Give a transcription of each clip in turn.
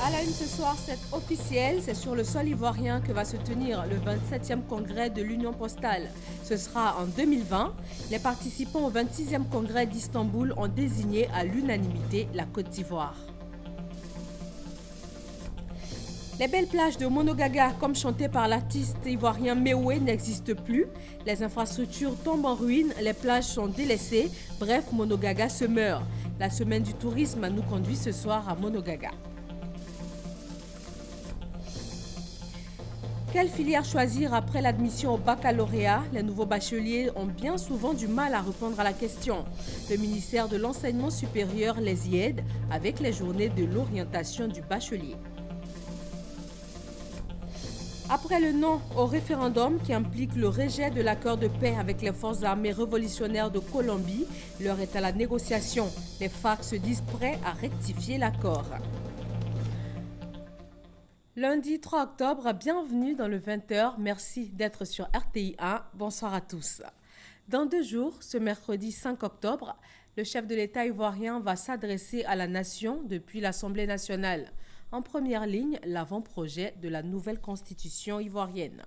À la une ce soir, c'est officiel, c'est sur le sol ivoirien que va se tenir le 27e congrès de l'Union postale. Ce sera en 2020. Les participants au 26e congrès d'Istanbul ont désigné à l'unanimité la Côte d'Ivoire. Les belles plages de Monogaga, comme chantées par l'artiste ivoirien Meoué, n'existent plus. Les infrastructures tombent en ruine, les plages sont délaissées. Bref, Monogaga se meurt. La semaine du tourisme nous conduit ce soir à Monogaga. Quelle filière choisir après l'admission au baccalauréat? Les nouveaux bacheliers ont bien souvent du mal à répondre à la question. Le ministère de l'Enseignement supérieur les y aide avec les journées de l'orientation du bachelier. Après le non au référendum qui implique le rejet de l'accord de paix avec les forces armées révolutionnaires de Colombie, l'heure est à la négociation. Les FARC se disent prêts à rectifier l'accord. Lundi 3 octobre, bienvenue dans le 20h. Merci d'être sur RTI 1. Bonsoir à tous. Dans 2 jours, ce mercredi 5 octobre, le chef de l'État ivoirien va s'adresser à la nation depuis l'Assemblée nationale. En première ligne, l'avant-projet de la nouvelle constitution ivoirienne.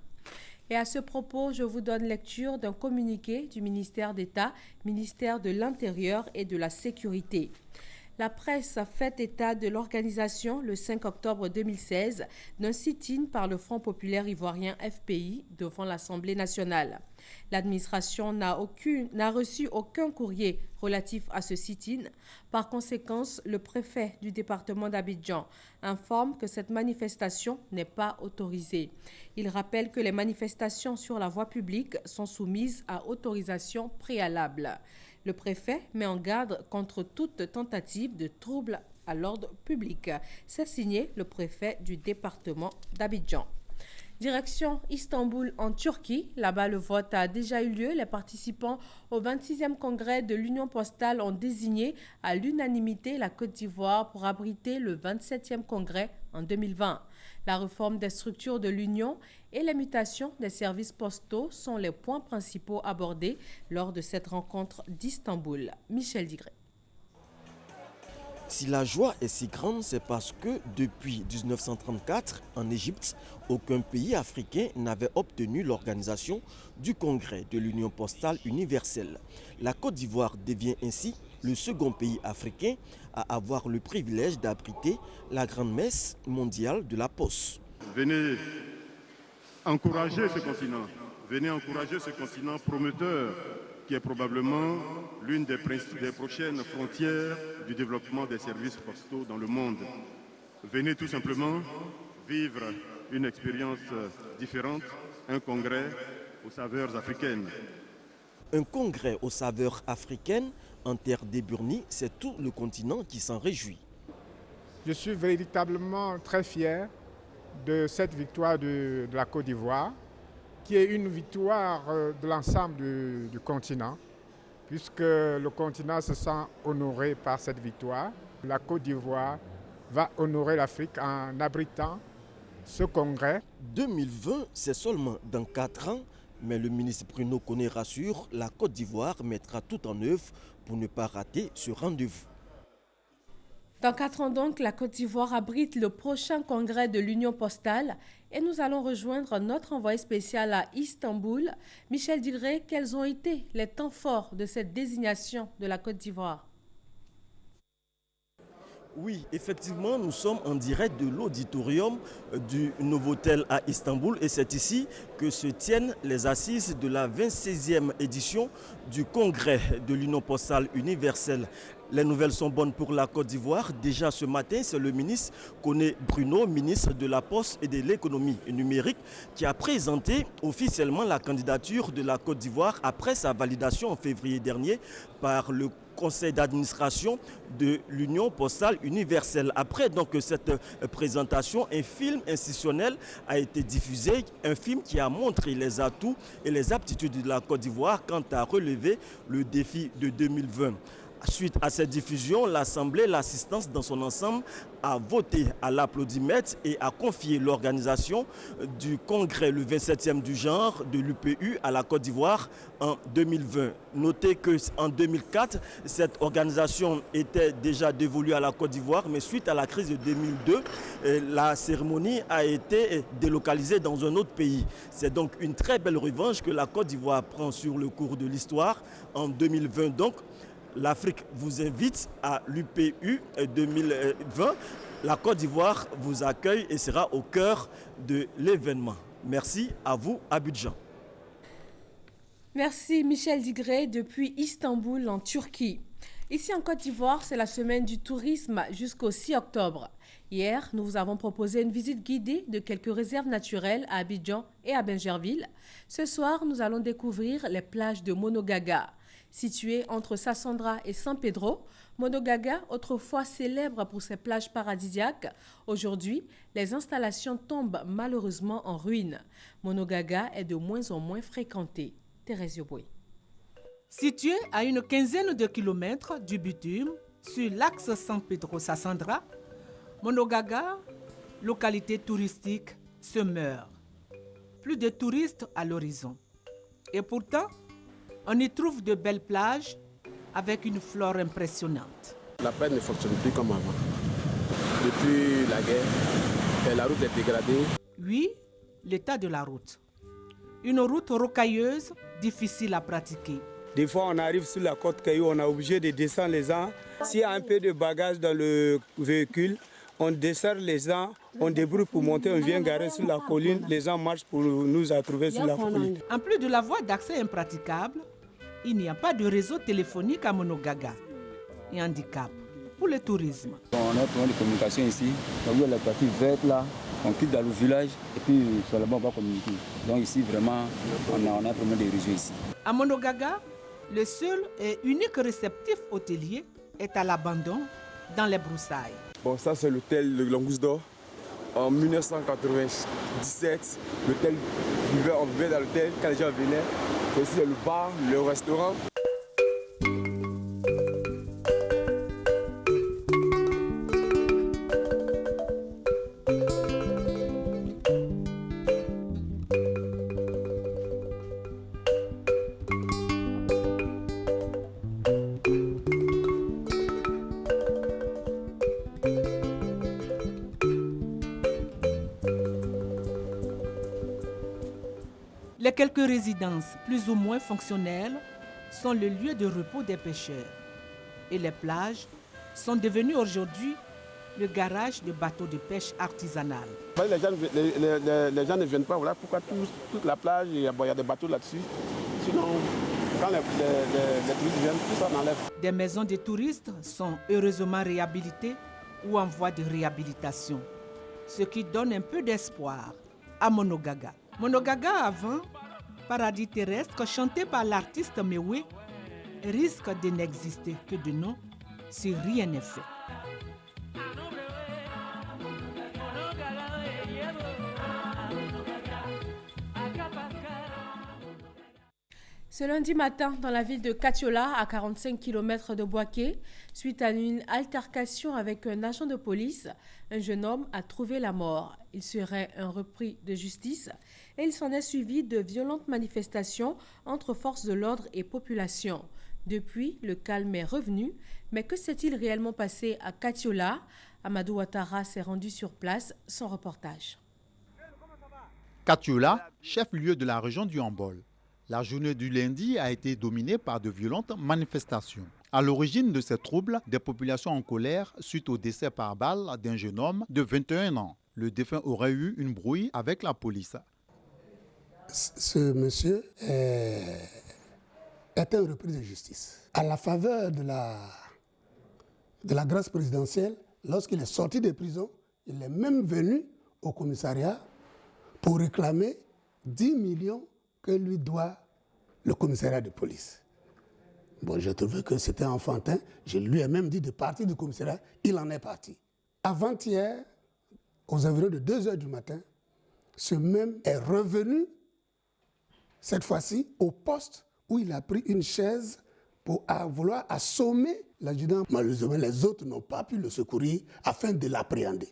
Et à ce propos, je vous donne lecture d'un communiqué du ministère d'État, ministère de l'Intérieur et de la Sécurité. La presse a fait état de l'organisation, le 5 octobre 2016, d'un sit-in par le Front populaire ivoirien FPI devant l'Assemblée nationale. L'administration n'a reçu aucun courrier relatif à ce sit-in. Par conséquent, le préfet du département d'Abidjan informe que cette manifestation n'est pas autorisée. Il rappelle que les manifestations sur la voie publique sont soumises à autorisation préalable. Le préfet met en garde contre toute tentative de trouble à l'ordre public. C'est signé le préfet du département d'Abidjan. Direction Istanbul en Turquie. Là-bas, le vote a déjà eu lieu. Les participants au 26e congrès de l'Union postale ont désigné à l'unanimité la Côte d'Ivoire pour abriter le 27e congrès en 2020. La réforme des structures de l'Union et les mutations des services postaux sont les points principaux abordés lors de cette rencontre d'Istanbul. Michel Digré. Si la joie est si grande, c'est parce que depuis 1934, en Égypte, aucun pays africain n'avait obtenu l'organisation du congrès de l'Union postale universelle. La Côte d'Ivoire devient ainsi le second pays africain à avoir le privilège d'abriter la grande messe mondiale de la Poste. Venez encourager ce continent, prometteur qui est probablement l'une des prochaines frontières du développement des services postaux dans le monde. Venez tout simplement vivre une expérience différente, un congrès aux saveurs africaines. Un congrès aux saveurs africaines en terre d'Eburnie, c'est tout le continent qui s'en réjouit. Je suis véritablement très fier de cette victoire de la Côte d'Ivoire, qui est une victoire de l'ensemble du continent, puisque le continent se sent honoré par cette victoire. La Côte d'Ivoire va honorer l'Afrique en abritant ce congrès. 2020, c'est seulement dans 4 ans, mais le ministre Bruno Koné rassure, la Côte d'Ivoire mettra tout en œuvre pour ne pas rater ce rendez-vous. Dans 4 ans donc, la Côte d'Ivoire abrite le prochain congrès de l'Union postale et nous allons rejoindre notre envoyé spécial à Istanbul. Michel Digré, quels ont été les temps forts de cette désignation de la Côte d'Ivoire? Oui, effectivement, nous sommes en direct de l'auditorium du Novotel à Istanbul et c'est ici que se tiennent les assises de la 26e édition du congrès de l'Union postale universelle. Les nouvelles sont bonnes pour la Côte d'Ivoire. Déjà ce matin, c'est le ministre Koné Bruno, ministre de la Poste et de l'économie numérique, qui a présenté officiellement la candidature de la Côte d'Ivoire après sa validation en février dernier par le conseil d'administration de l'Union postale universelle. Après donc cette présentation, un film institutionnel a été diffusé, un film qui a montré les atouts et les aptitudes de la Côte d'Ivoire quant à relever le défi de 2020. Suite à cette diffusion, l'Assemblée, l'assistance dans son ensemble, a voté à l'applaudimètre et a confié l'organisation du congrès, le 27e du genre de l'UPU à la Côte d'Ivoire en 2020. Notez qu'en 2004, cette organisation était déjà dévolue à la Côte d'Ivoire, mais suite à la crise de 2002, la cérémonie a été délocalisée dans un autre pays. C'est donc une très belle revanche que la Côte d'Ivoire prend sur le cours de l'histoire en 2020. Donc, l'Afrique vous invite à l'UPU 2020. La Côte d'Ivoire vous accueille et sera au cœur de l'événement. Merci à vous, Abidjan. Merci Michel Digré depuis Istanbul en Turquie. Ici en Côte d'Ivoire, c'est la semaine du tourisme jusqu'au 6 octobre. Hier, nous vous avons proposé une visite guidée de quelques réserves naturelles à Abidjan et à Bingerville. Ce soir, nous allons découvrir les plages de Monogaga. Située entre Sassandra et San Pedro, Monogaga, autrefois célèbre pour ses plages paradisiaques, aujourd'hui, les installations tombent malheureusement en ruine. Monogaga est de moins en moins fréquentée. Thérèse Yoboué. Située à une quinzaine de kilomètres du bitume, sur l'axe San Pedro-Sassandra, Monogaga, localité touristique, se meurt. Plus de touristes à l'horizon. Et pourtant, on y trouve de belles plages avec une flore impressionnante. La plage ne fonctionne plus comme avant. Depuis la guerre, la route est dégradée. Oui, l'état de la route. Une route rocailleuse, difficile à pratiquer. Des fois, on arrive sur la côte Caillou, on est obligé de descendre les ans. S'il y a un peu de bagage dans le véhicule, on desserre les gens, on débrouille pour monter, on vient garer sur la colline. Les gens marchent pour nous trouver sur la colline. En plus de la voie d'accès impraticable, il n'y a pas de réseau téléphonique à Monogaga. Et handicap pour le tourisme. On a un problème de communication ici. Donc, il y a la partie verte là, on quitte dans le village et puis seulement on va communiquer. Donc ici, vraiment, on a un problème de réseau ici. À Monogaga, le seul et unique réceptif hôtelier est à l'abandon dans les broussailles. Bon, ça c'est l'hôtel de Langouste d'Or. En 1997, l'hôtel on vivait dans l'hôtel quand les gens venaient. Ici il y a le bar, le restaurant. Les quelques résidences plus ou moins fonctionnelles sont le lieu de repos des pêcheurs. Et les plages sont devenues aujourd'hui le garage de bateaux de pêche artisanal. Les gens ne viennent pas, voilà pourquoi toute la plage, il y a des bateaux là-dessus. Sinon, quand les touristes viennent, tout ça enlève. Des maisons de touristes sont heureusement réhabilitées ou en voie de réhabilitation, ce qui donne un peu d'espoir à Monogaga. Monogaga avant, paradis terrestre chanté par l'artiste Mewe, risque de n'exister que de nom si rien n'est fait. Ce lundi matin, dans la ville de Katiola, à 45 km de Bouaké, suite à une altercation avec un agent de police, un jeune homme a trouvé la mort. Il serait un repris de justice et il s'en est suivi de violentes manifestations entre forces de l'ordre et population. Depuis, le calme est revenu, mais que s'est-il réellement passé à Katiola? Amadou Ouattara s'est rendu sur place, son reportage. Katiola, chef-lieu de la région du Hambol. La journée du lundi a été dominée par de violentes manifestations. À l'origine de ces troubles, des populations en colère suite au décès par balle d'un jeune homme de 21 ans. Le défunt aurait eu une brouille avec la police. Ce monsieur est un repris de justice. À la faveur de la grâce présidentielle, lorsqu'il est sorti de prison, il est même venu au commissariat pour réclamer 10 millions que lui doit le commissariat de police. Bon, j'ai trouvé que c'était enfantin. Je lui ai même dit de partir du commissariat. Il en est parti. Avant-hier, aux environs de 2 h du matin, ce même est revenu, cette fois-ci, au poste où il a pris une chaise pour vouloir assommer l'adjudant. Malheureusement, les autres n'ont pas pu le secourir afin de l'appréhender.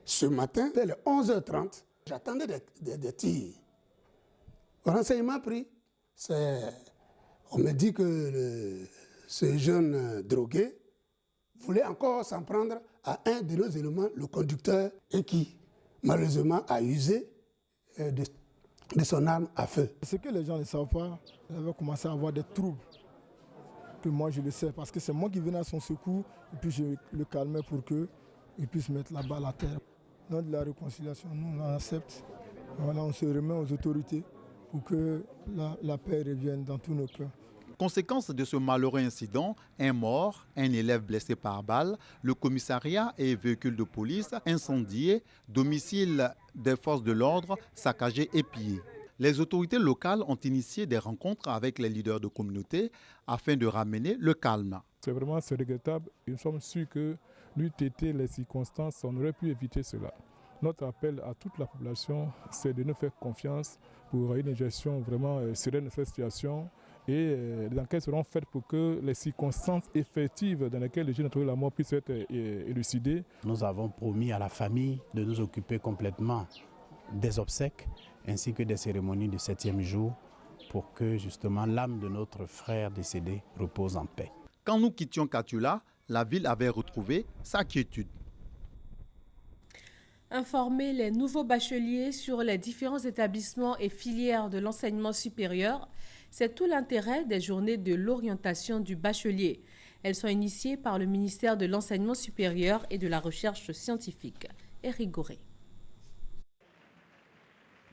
Ce matin, vers les 11h30, j'attendais des tirs. Au renseignement pris, on me dit que ce jeune drogué voulait encore s'en prendre à un de nos éléments, le conducteur, et qui, malheureusement, a usé de son arme à feu. Ce que les gens ne savent pas, ils avaient commencé à avoir des troubles. Que moi, je le sais, parce que c'est moi qui venais à son secours, et puis je le calmais pour qu'il puisse mettre la balle à terre. Dans de la réconciliation, nous, on accepte. Voilà, on se remet aux autorités pour que la paix revienne dans tous nos cœurs. Conséquence de ce malheureux incident, un mort, un élève blessé par balle, le commissariat et véhicules de police incendiés, domicile des forces de l'ordre saccagés et pillés. Les autorités locales ont initié des rencontres avec les leaders de communauté afin de ramener le calme. C'est vraiment regrettable. Nous sommes sûrs que n'eût été les circonstances, on aurait pu éviter cela. Notre appel à toute la population, c'est de nous faire confiance pour une gestion vraiment sereine de cette situation. Et les enquêtes seront faites pour que les circonstances effectives dans lesquelles les jeunes ont trouvé la mort puissent être élucidées. Nous avons promis à la famille de nous occuper complètement des obsèques ainsi que des cérémonies du 7e jour pour que justement l'âme de notre frère décédé repose en paix. Quand nous quittions Katiula, la ville avait retrouvé sa quiétude. Informer les nouveaux bacheliers sur les différents établissements et filières de l'enseignement supérieur, c'est tout l'intérêt des journées de l'orientation du bachelier. Elles sont initiées par le ministère de l'Enseignement supérieur et de la Recherche scientifique. Éric Goré.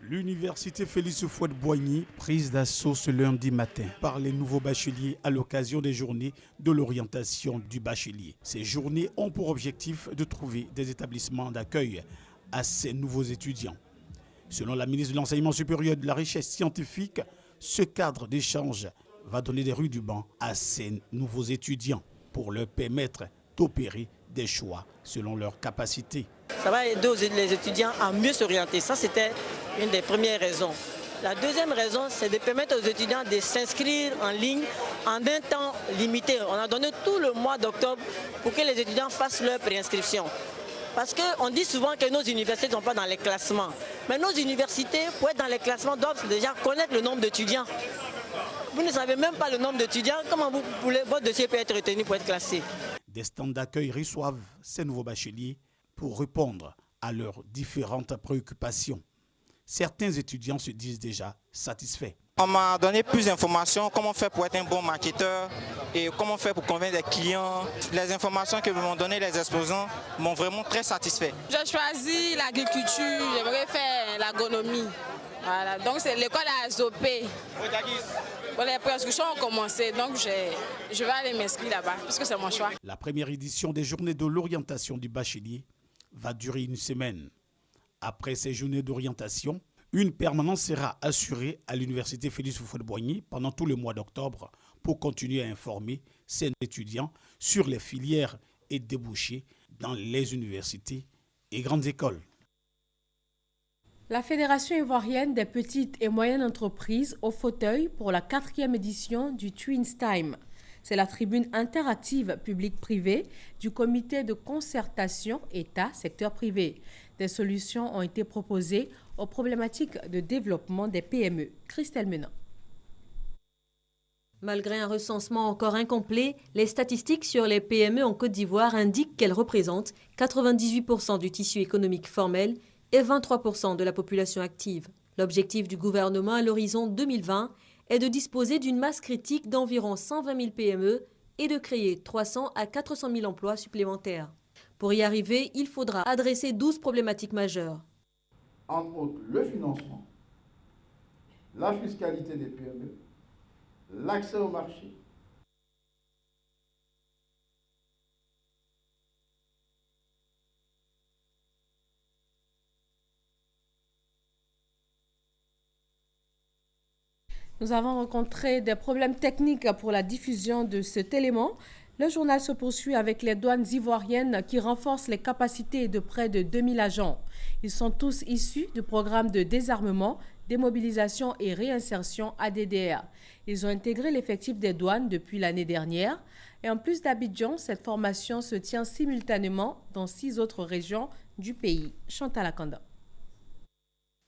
L'université Félix Houphouët-Boigny prise d'assaut ce lundi matin par les nouveaux bacheliers à l'occasion des journées de l'orientation du bachelier. Ces journées ont pour objectif de trouver des établissements d'accueil à ces nouveaux étudiants. Selon la ministre de l'Enseignement supérieur et de la Recherche scientifique, ce cadre d'échange va donner des rudiments à ces nouveaux étudiants pour leur permettre d'opérer des choix selon leurs capacités. Ça va aider les étudiants à mieux s'orienter. Ça, c'était une des premières raisons. La deuxième raison, c'est de permettre aux étudiants de s'inscrire en ligne en un temps limité. On a donné tout le mois d'octobre pour que les étudiants fassent leur préinscription. Parce qu'on dit souvent que nos universités ne sont pas dans les classements. Mais nos universités, pour être dans les classements, doivent déjà connaître le nombre d'étudiants. Vous ne savez même pas le nombre d'étudiants. Comment votre dossier peut être retenu pour être classé? Des stands d'accueil reçoivent ces nouveaux bacheliers pour répondre à leurs différentes préoccupations. Certains étudiants se disent déjà satisfaits. On m'a donné plus d'informations, comment faire pour être un bon marketeur et comment faire pour convaincre des clients. Les informations que m'ont donné les exposants m'ont vraiment très satisfait. J'ai choisi l'agriculture, j'aimerais faire l'agronomie. Voilà, donc c'est l'école à Zopé. Bon, les prescriptions ont commencé, donc je vais aller m'inscrire là-bas, puisque c'est mon choix. La première édition des journées de l'orientation du bachelier va durer une semaine. Après ces journées d'orientation, une permanence sera assurée à l'université Félix Houphouët-Boigny pendant tout le mois d'octobre pour continuer à informer ces étudiants sur les filières et débouchés dans les universités et grandes écoles. La Fédération ivoirienne des petites et moyennes entreprises au fauteuil pour la 4e édition du Twins Time. C'est la tribune interactive public-privé du comité de concertation État-secteur privé. Des solutions ont été proposées aux problématiques de développement des PME. Christelle Menant. Malgré un recensement encore incomplet, les statistiques sur les PME en Côte d'Ivoire indiquent qu'elles représentent 98% du tissu économique formel et 23% de la population active. L'objectif du gouvernement à l'horizon 2020 est de disposer d'une masse critique d'environ 120 000 PME et de créer 300 à 400 000 emplois supplémentaires. Pour y arriver, il faudra adresser 12 problématiques majeures. Entre autres, le financement, la fiscalité des PME, l'accès au marché, Nous avons rencontré des problèmes techniques pour la diffusion de cet élément. Le journal se poursuit avec les douanes ivoiriennes qui renforcent les capacités de près de 2000 agents. Ils sont tous issus du programme de désarmement démobilisation et réinsertion ADDR. Ils ont intégré l'effectif des douanes depuis l'année dernière. Et en plus d'Abidjan, cette formation se tient simultanément dans 6 autres régions du pays. Chantal Akanda.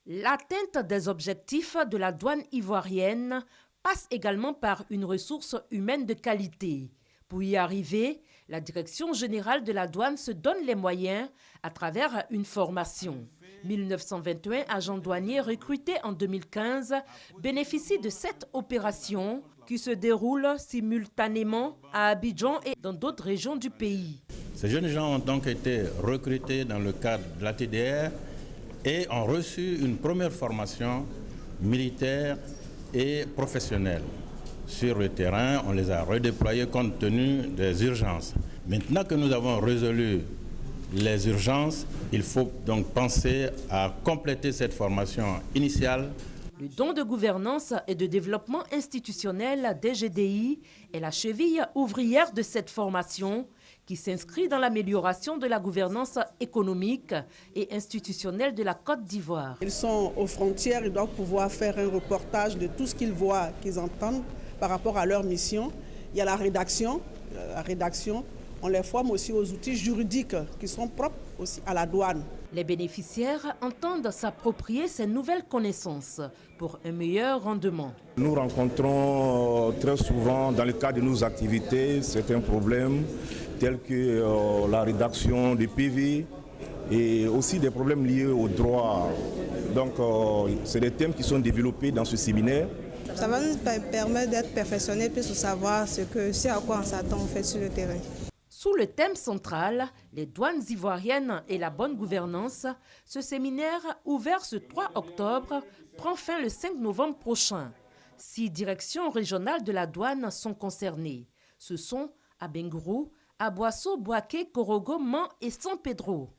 L'atteinte des objectifs de la douane ivoirienne passe également par une ressource humaine de qualité. Pour y arriver, la Direction générale de la douane se donne les moyens à travers une formation. 1921 agents douaniers recrutés en 2015 bénéficient de cette opération qui se déroule simultanément à Abidjan et dans d'autres régions du pays. Ces jeunes gens ont donc été recrutés dans le cadre de la TDR et ont reçu une première formation militaire et professionnelle. Sur le terrain, on les a redéployés compte tenu des urgences. Maintenant que nous avons résolu les urgences, il faut donc penser à compléter cette formation initiale. Le don de gouvernance et de développement institutionnel DGDI est la cheville ouvrière de cette formation qui s'inscrit dans l'amélioration de la gouvernance économique et institutionnelle de la Côte d'Ivoire. Ils sont aux frontières, ils doivent pouvoir faire un reportage de tout ce qu'ils voient, qu'ils entendent par rapport à leur mission. Il y a la rédaction. On les forme aussi aux outils juridiques qui sont propres aussi à la douane. Les bénéficiaires entendent s'approprier ces nouvelles connaissances pour un meilleur rendement. Nous rencontrons très souvent dans le cadre de nos activités certains problèmes tels que la rédaction des PV et aussi des problèmes liés au droit. Donc c'est des thèmes qui sont développés dans ce séminaire. Ça va nous permettre d'être perfectionnés plus pour savoir ce à quoi on s'attend en fait sur le terrain. Sous le thème central, les douanes ivoiriennes et la bonne gouvernance, ce séminaire, ouvert ce 3 octobre, prend fin le 5 novembre prochain. 6 directions régionales de la douane sont concernées. Ce sont à Bengourou, à Boasso, Boaké, Korogo, Mans et San Pedro.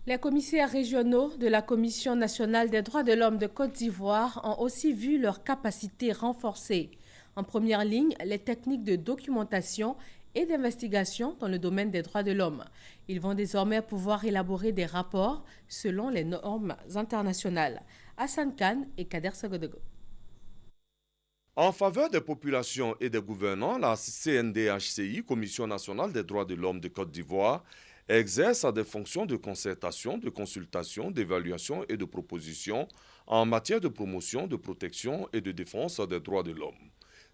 Les commissaires régionaux de la Commission nationale des droits de l'homme de Côte d'Ivoire ont aussi vu leurs capacités renforcées. En première ligne, les techniques de documentation et d'investigation dans le domaine des droits de l'homme. Ils vont désormais pouvoir élaborer des rapports selon les normes internationales. Hassan Khan et Kader Sagodogo. En faveur des populations et des gouvernants, la CNDHCI, Commission nationale des droits de l'homme de Côte d'Ivoire, exerce des fonctions de concertation, de consultation, d'évaluation et de proposition en matière de promotion, de protection et de défense des droits de l'homme.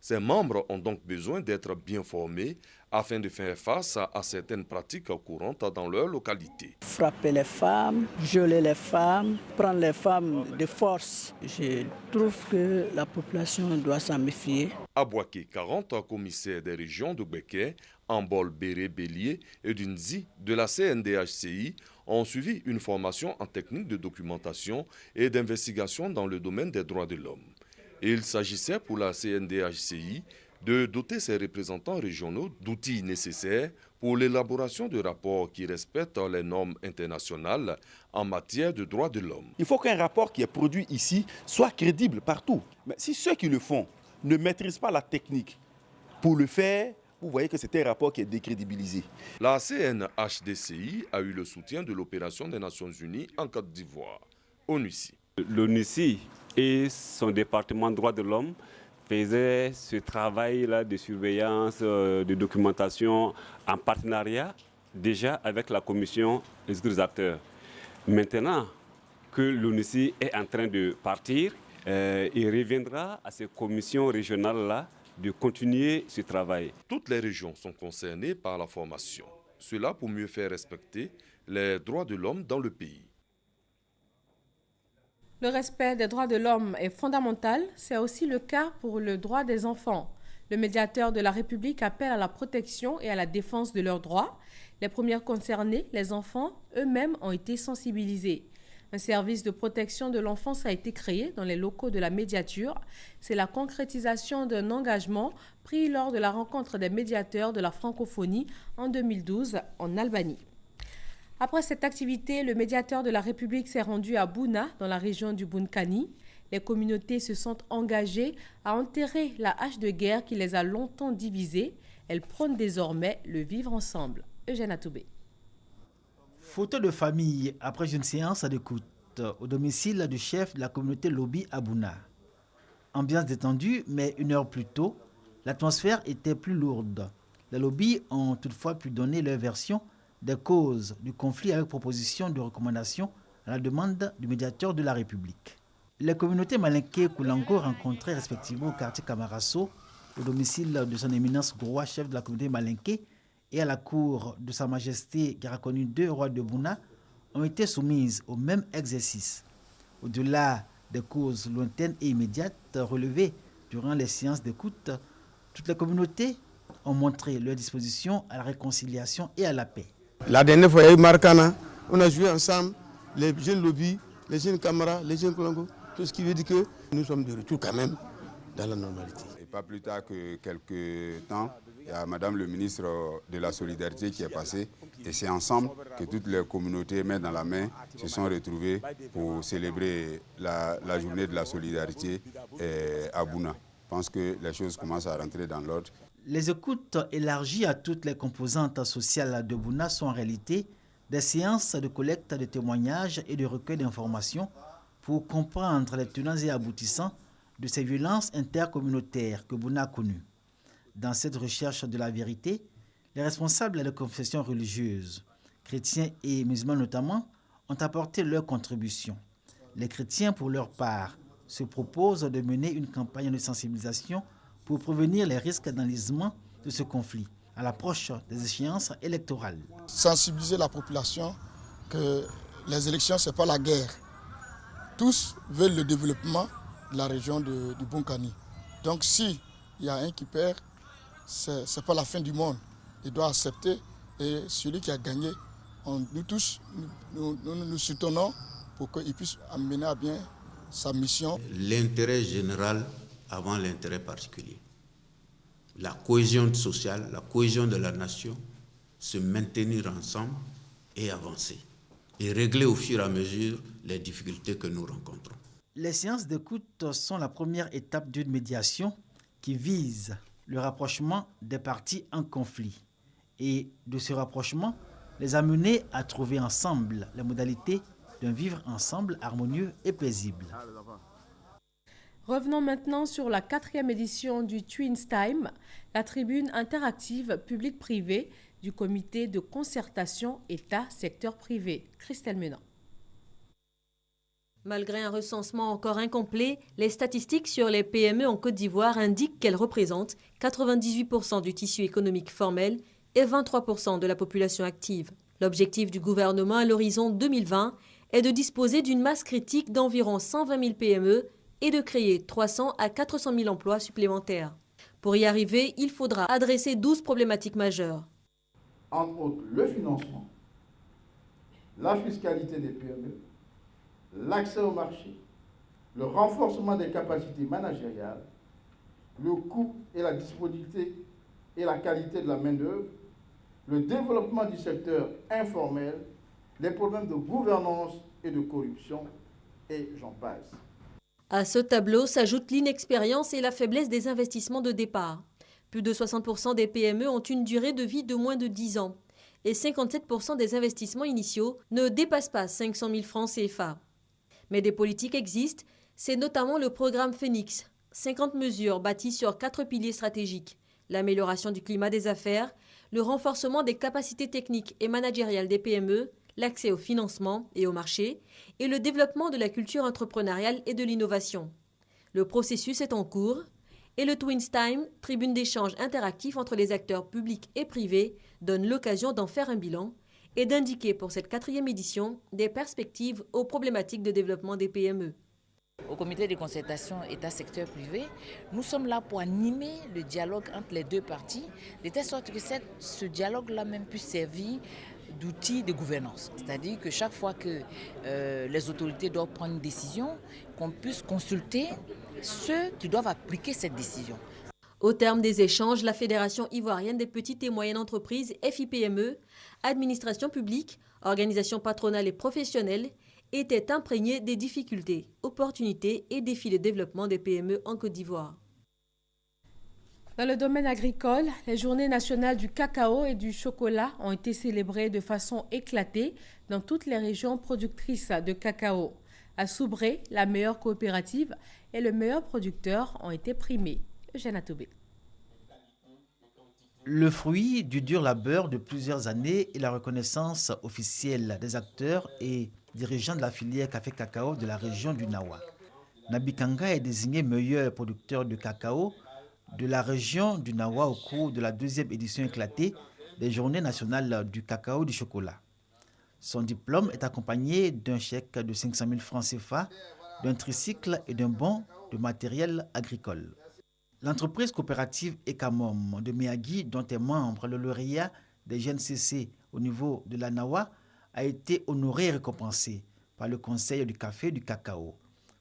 Ces membres ont donc besoin d'être bien formés afin de faire face à certaines pratiques courantes dans leur localité. Frapper les femmes, violer les femmes, prendre les femmes de force. Je trouve que la population doit s'en méfier. À Boaké, 40 commissaires des régions de Béké, Ambol, Béré, Bélier et d'Unzi de la CNDHCI ont suivi une formation en technique de documentation et d'investigation dans le domaine des droits de l'homme. Il s'agissait pour la CNDHCI de doter ses représentants régionaux d'outils nécessaires pour l'élaboration de rapports qui respectent les normes internationales en matière de droits de l'homme. Il faut qu'un rapport qui est produit ici soit crédible partout. Mais si ceux qui le font ne maîtrisent pas la technique pour le faire, vous voyez que c'est un rapport qui est décrédibilisé. La CNHDCI a eu le soutien de l'opération des Nations Unies en Côte d'Ivoire, ONUCI. L'ONUCI et son département droits de l'homme faisaient ce travail-là de surveillance, de documentation en partenariat déjà avec la commission des autres acteurs. Maintenant que l'ONUCI est en train de partir, il reviendra à ces commissions régionales-là de continuer ce travail. Toutes les régions sont concernées par la formation. Cela pour mieux faire respecter les droits de l'homme dans le pays. Le respect des droits de l'homme est fondamental, c'est aussi le cas pour le droit des enfants. Le médiateur de la République appelle à la protection et à la défense de leurs droits. Les premières concernées, les enfants, eux-mêmes ont été sensibilisés. Un service de protection de l'enfance a été créé dans les locaux de la médiature. C'est la concrétisation d'un engagement pris lors de la rencontre des médiateurs de la francophonie en 2012 en Albanie. Après cette activité, le médiateur de la République s'est rendu à Bouna, dans la région du Bounkani. Les communautés se sont engagées à enterrer la hache de guerre qui les a longtemps divisées. Elles prônent désormais le vivre ensemble. Eugène Atoubé. Photo de famille après une séance d'écoute. au domicile du chef de la communauté Lobi à Bouna. Ambiance détendue, mais 1 heure plus tôt, l'atmosphère était plus lourde. Les lobbies ont toutefois pu donner leur version des causes du conflit avec proposition de recommandation à la demande du médiateur de la République. Les communautés Malinké et Koulango rencontrées respectivement au quartier Kamarasso, au domicile de son éminence Groa, chef de la communauté Malinké, et à la cour de Sa Majesté Garakonu II, roi de Bouna, ont été soumises au même exercice. Au-delà des causes lointaines et immédiates relevées durant les séances d'écoute, toutes les communautés ont montré leur disposition à la réconciliation et à la paix. La dernière fois, il y a eu Marcana, on a joué ensemble, les jeunes lobbies, les jeunes camarades, les jeunes Koulango, tout ce qui veut dire que nous sommes de retour quand même dans la normalité. Et pas plus tard que quelques temps, il y a Madame le ministre de la Solidarité qui est passée et c'est ensemble que toutes les communautés, main dans la main, se sont retrouvées pour célébrer la journée de la solidarité à Bouna. Je pense que les choses commencent à rentrer dans l'ordre. Les écoutes élargies à toutes les composantes sociales de Bouna sont en réalité des séances de collecte de témoignages et de recueil d'informations pour comprendre les tenants et aboutissants de ces violences intercommunautaires que Bouna a connues. Dans cette recherche de la vérité, les responsables de confessions religieuses, chrétiens et musulmans notamment, ont apporté leur contribution. Les chrétiens, pour leur part, se proposent de mener une campagne de sensibilisation pour prévenir les risques d'enlisement de ce conflit à l'approche des échéances électorales. Sensibiliser la population que les élections, ce n'est pas la guerre. Tous veulent le développement de la région du Bonkani. Donc s'il y a un qui perd, ce n'est pas la fin du monde. Il doit accepter et celui qui a gagné, nous tous, nous soutenons pour qu'il puisse amener à bien sa mission. L'intérêt général avant l'intérêt particulier. La cohésion sociale, la cohésion de la nation, se maintenir ensemble et avancer. Et régler au fur et à mesure les difficultés que nous rencontrons. Les séances d'écoute sont la première étape d'une médiation qui vise le rapprochement des parties en conflit. Et de ce rapprochement, les amener à trouver ensemble les modalités d'un vivre ensemble harmonieux et paisible. Revenons maintenant sur la 4e édition du Twins Time, la tribune interactive public-privé du comité de concertation État-secteur privé. Christelle Menant. Malgré un recensement encore incomplet, les statistiques sur les PME en Côte d'Ivoire indiquent qu'elles représentent 98% du tissu économique formel et 23% de la population active. L'objectif du gouvernement à l'horizon 2020 est de disposer d'une masse critique d'environ 120 000 PME et de créer 300 à 400 000 emplois supplémentaires. Pour y arriver, il faudra adresser 12 problématiques majeures. Entre autres, le financement, la fiscalité des PME, l'accès au marché, le renforcement des capacités managériales, le coût et la disponibilité et la qualité de la main-d'œuvre, le développement du secteur informel, les problèmes de gouvernance et de corruption, et j'en passe. À ce tableau s'ajoute l'inexpérience et la faiblesse des investissements de départ. Plus de 60% des PME ont une durée de vie de moins de 10 ans et 57% des investissements initiaux ne dépassent pas 500 000 francs CFA. Mais des politiques existent, c'est notamment le programme Phoenix, 50 mesures bâties sur 4 piliers stratégiques, l'amélioration du climat des affaires, le renforcement des capacités techniques et managériales des PME, l'accès au financement et au marché, et le développement de la culture entrepreneuriale et de l'innovation. Le processus est en cours et le Twins Time, tribune d'échange interactif entre les acteurs publics et privés, donne l'occasion d'en faire un bilan et d'indiquer pour cette 4e édition des perspectives aux problématiques de développement des PME. Au comité de concertation État-secteur privé, nous sommes là pour animer le dialogue entre les deux parties, de telle sorte que ce dialogue-là même puisse servir d'outil de gouvernance. C'est-à-dire que chaque fois que les autorités doivent prendre une décision, qu'on puisse consulter ceux qui doivent appliquer cette décision. Au terme des échanges, la Fédération ivoirienne des petites et moyennes entreprises, FIPME, administration publique, organisations patronales et professionnelles, était imprégnée des difficultés, opportunités et défis de développement des PME en Côte d'Ivoire. Dans le domaine agricole, les journées nationales du cacao et du chocolat ont été célébrées de façon éclatée dans toutes les régions productrices de cacao. À Soubré, la meilleure coopérative et le meilleur producteur ont été primés. Eugène Atoubé. Le fruit du dur labeur de plusieurs années est la reconnaissance officielle des acteurs et dirigeants de la filière café-cacao de la région du Nawa. Nabikanga est désigné meilleur producteur de cacao de la région du Nawa au cours de la 2e édition éclatée des Journées nationales du cacao et du chocolat. Son diplôme est accompagné d'un chèque de 500 000 francs CFA, d'un tricycle et d'un bon de matériel agricole. L'entreprise coopérative Ekamom de Miyagi, dont est membre le lauréat des GNCC au niveau de la Nawa, a été honorée et récompensée par le Conseil du café et du cacao.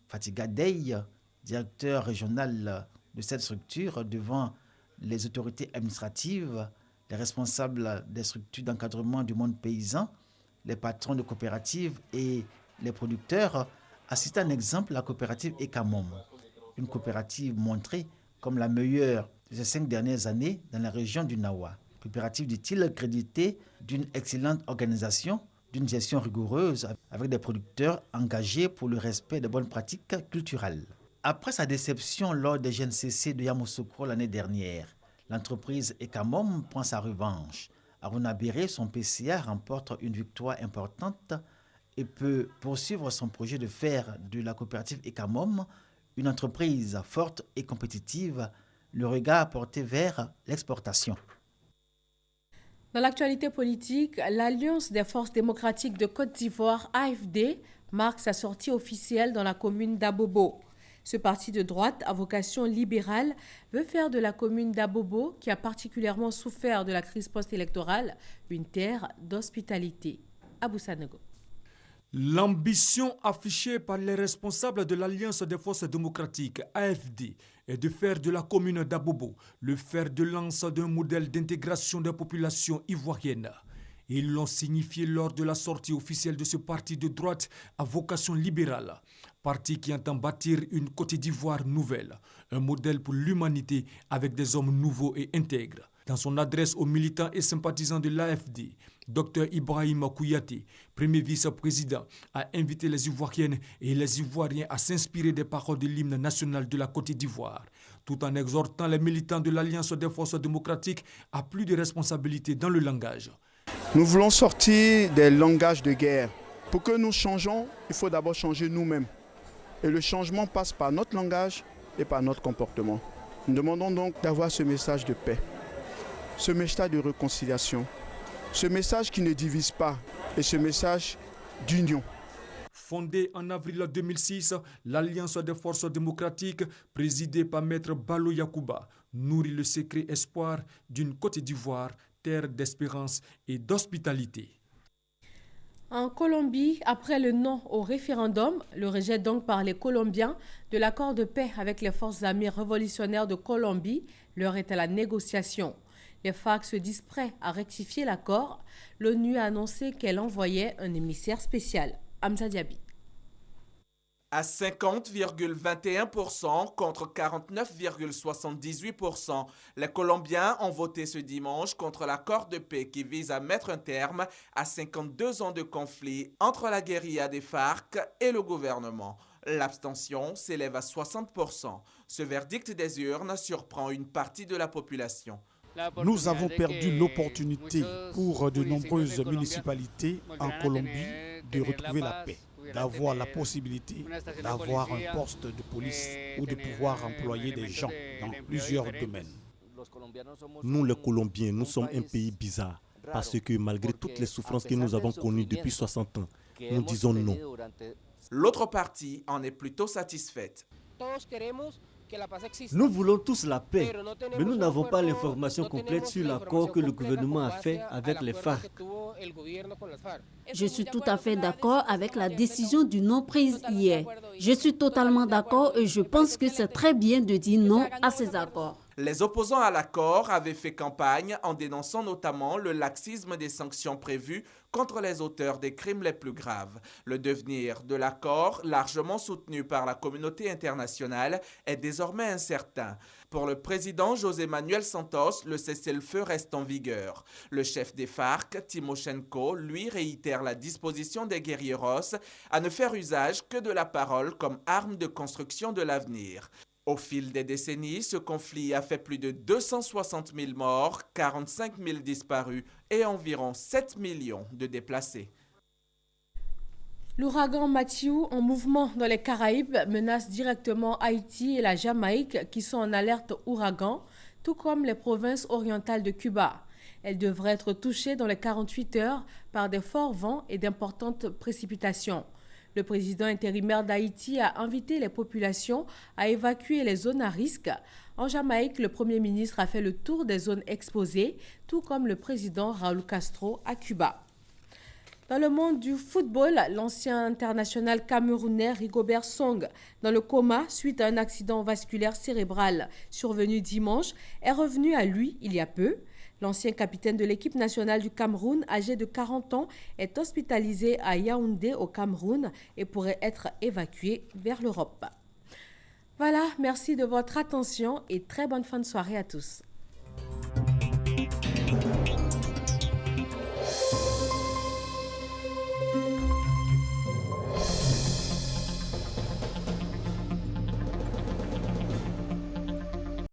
Fatiga Dey, directeur régional de cette structure, devant les autorités administratives, les responsables des structures d'encadrement du monde paysan, les patrons de coopératives et les producteurs, a cité un exemple la coopérative Ekamom, une coopérative montrée comme la meilleure de ces 5 dernières années dans la région du Nawa. Coopérative, dit-il, créditée d'une excellente organisation, d'une gestion rigoureuse avec des producteurs engagés pour le respect des bonnes pratiques culturelles. Après sa déception lors des GNCC de Yamoussoukro l'année dernière, l'entreprise Ekamom prend sa revanche. Aruna Béré, son PCA, remporte une victoire importante et peut poursuivre son projet de faire de la coopérative Ekamom une entreprise forte et compétitive, le regard porté vers l'exportation. Dans l'actualité politique, l'Alliance des forces démocratiques de Côte d'Ivoire, AFD, marque sa sortie officielle dans la commune d'Abobo. Ce parti de droite à vocation libérale veut faire de la commune d'Abobo, qui a particulièrement souffert de la crise post-électorale, une terre d'hospitalité. Abou Sanogo. L'ambition affichée par les responsables de l'Alliance des forces démocratiques, AFD, est de faire de la commune d'Abobo le fer de lance d'un modèle d'intégration des populations ivoiriennes. Ils l'ont signifié lors de la sortie officielle de ce parti de droite à vocation libérale, parti qui entend bâtir une Côte d'Ivoire nouvelle, un modèle pour l'humanité avec des hommes nouveaux et intègres. Dans son adresse aux militants et sympathisants de l'AFD, Dr Ibrahima Kouyaté, premier vice-président, a invité les Ivoiriennes et les Ivoiriens à s'inspirer des paroles de l'hymne national de la Côte d'Ivoire, tout en exhortant les militants de l'Alliance des forces démocratiques à plus de responsabilités dans le langage. Nous voulons sortir des langages de guerre. Pour que nous changeons, il faut d'abord changer nous-mêmes. Et le changement passe par notre langage et par notre comportement. Nous demandons donc d'avoir ce message de paix, ce message de réconciliation, ce message qui ne divise pas et ce message d'union. Fondée en avril 2006, l'Alliance des forces démocratiques, présidée par Maître Balo Yakouba, nourrit le secret espoir d'une Côte d'Ivoire, terre d'espérance et d'hospitalité. En Colombie, après le non au référendum, le rejet donc par les Colombiens de l'accord de paix avec les forces armées révolutionnaires de Colombie, l'heure est à la négociation. Les FARC se disent prêts à rectifier l'accord. L'ONU a annoncé qu'elle envoyait un émissaire spécial, Hamza Diaby. À 50,21% contre 49,78%, les Colombiens ont voté ce dimanche contre l'accord de paix qui vise à mettre un terme à 52 ans de conflit entre la guérilla des FARC et le gouvernement. L'abstention s'élève à 60%. Ce verdict des urnes surprend une partie de la population. Nous avons perdu l'opportunité pour de nombreuses municipalités en Colombie de retrouver la paix, d'avoir la possibilité d'avoir un poste de police ou de pouvoir employer des gens dans plusieurs domaines. Nous les Colombiens, nous sommes un pays bizarre parce que malgré toutes les souffrances que nous avons connues depuis 60 ans, nous disons non. L'autre partie en est plutôt satisfaite. Nous voulons tous la paix, mais nous n'avons pas l'information complète sur l'accord que le gouvernement a fait avec les FARC. Je suis tout à fait d'accord avec la décision du non prise hier. Je suis totalement d'accord et je pense que c'est très bien de dire non à ces accords. Les opposants à l'accord avaient fait campagne en dénonçant notamment le laxisme des sanctions prévues contre les auteurs des crimes les plus graves. Le devenir de l'accord, largement soutenu par la communauté internationale, est désormais incertain. Pour le président José Manuel Santos, le cessez-le-feu reste en vigueur. Le chef des FARC, Timoshenko, lui réitère la disposition des guérilleros à ne faire usage que de la parole comme arme de construction de l'avenir. Au fil des décennies, ce conflit a fait plus de 260 000 morts, 45 000 disparus et environ 7 millions de déplacés. L'ouragan Matthew, en mouvement dans les Caraïbes, menace directement Haïti et la Jamaïque qui sont en alerte ouragan, tout comme les provinces orientales de Cuba. Elles devraient être touchées dans les 48 heures par des forts vents et d'importantes précipitations. Le président intérimaire d'Haïti a invité les populations à évacuer les zones à risque. En Jamaïque, le Premier ministre a fait le tour des zones exposées, tout comme le président Raúl Castro à Cuba. Dans le monde du football, l'ancien international camerounais Rigobert Song, dans le coma suite à un accident vasculaire cérébral survenu dimanche, est revenu à lui il y a peu. L'ancien capitaine de l'équipe nationale du Cameroun, âgé de 40 ans, est hospitalisé à Yaoundé au Cameroun et pourrait être évacué vers l'Europe. Voilà, merci de votre attention et très bonne fin de soirée à tous.